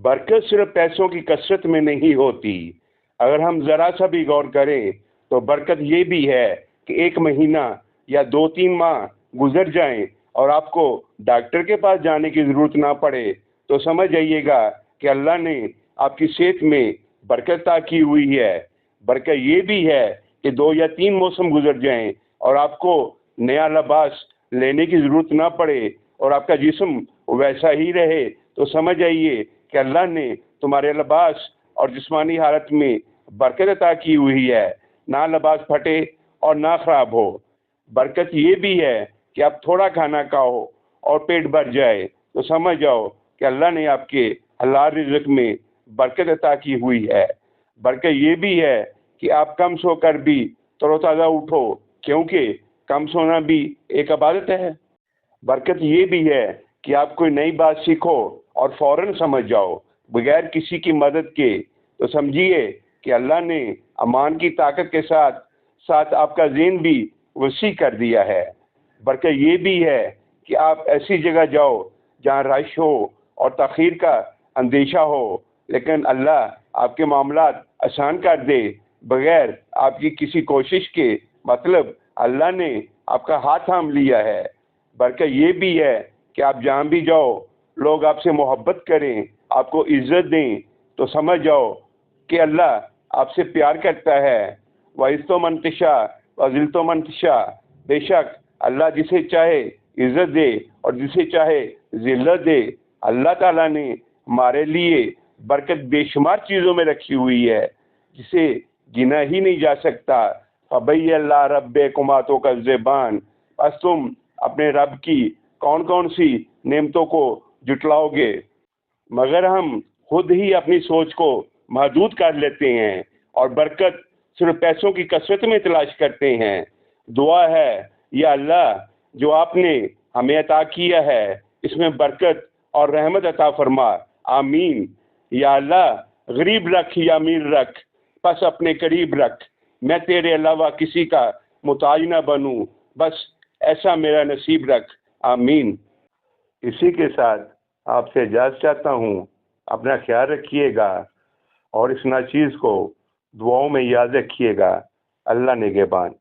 برکت صرف پیسوں کی کثرت میں نہیں ہوتی. اگر ہم ذرا سا بھی غور کریں تو برکت یہ بھی ہے کہ 1 مہینہ یا 2-3 ماہ گزر جائیں اور آپ کو ڈاکٹر کے پاس جانے کی ضرورت نہ پڑے تو سمجھ جائیے گا کہ اللہ نے آپ کی صحت میں برکت عطا کی ہوئی ہے. برکت یہ بھی ہے کہ 2 یا 3 موسم گزر جائیں اور آپ کو نیا لباس لینے کی ضرورت نہ پڑے اور آپ کا جسم ویسا ہی رہے تو سمجھ جائیے کہ اللہ نے تمہارے لباس اور جسمانی حالت میں برکت عطا کی ہوئی ہے. نہ لباس پھٹے اور نہ خراب ہو. برکت یہ بھی ہے کہ آپ تھوڑا کھانا کھاؤ اور پیٹ بھر جائے تو سمجھ جاؤ کہ اللہ نے آپ کے حلال رزق میں برکت عطا کی ہوئی ہے. برکت یہ بھی ہے کہ آپ کم سو کر بھی تر و تازہ اٹھو، کیونکہ کم سونا بھی ایک عبادت ہے. برکت یہ بھی ہے کہ آپ کوئی نئی بات سیکھو اور فوراً سمجھ جاؤ بغیر کسی کی مدد کے تو سمجھیے کہ اللہ نے امان کی طاقت کے ساتھ ساتھ آپ کا ذہن بھی وسیع کر دیا ہے. برکت یہ بھی ہے کہ آپ ایسی جگہ جاؤ جہاں رش ہو اور تاخیر کا اندیشہ ہو، لیکن اللہ آپ کے معاملات آسان کر دے بغیر آپ کی کسی کوشش کے. مطلب اللہ نے آپ کا ہاتھ تھام لیا ہے. برکت یہ بھی ہے کہ آپ جہاں بھی جاؤ لوگ آپ سے محبت کریں، آپ کو عزت دیں تو سمجھ جاؤ کہ اللہ آپ سے پیار کرتا ہے. وَعِزْتُ مَن تَشَاءُ وَذِلْتُ مَن تَشَاءُ. بے شک اللہ جسے چاہے عزت دے اور جسے چاہے ذلت دے. اللہ تعالیٰ نے ہمارے لیے برکت بے شمار چیزوں میں رکھی ہوئی ہے جسے گنا ہی نہیں جا سکتا. فَبَيَّ اللَّهُ رَبِّكُمَا تُكَذِّبَانِ. بس تم اپنے رب کی کون کون سی نعمتوں کو جٹلاؤ گے؟ مگر ہم خود ہی اپنی سوچ کو محدود کر لیتے ہیں اور برکت صرف پیسوں کی کثرت میں تلاش کرتے ہیں. دعا ہے یا اللہ جو آپ نے ہمیں عطا کیا ہے اس میں برکت اور رحمت عطا فرما. آمین. یا اللہ غریب رکھ یا امیر رکھ، بس اپنے قریب رکھ. میں تیرے علاوہ کسی کا محتاج نہ بنوں، بس ایسا میرا نصیب رکھ. آمین. اسی کے ساتھ آپ سے اجازت چاہتا ہوں. اپنا خیال رکھیے گا اور اس ناچیز کو دعاؤں میں یاد رکھیے گا. اللہ نگہبان.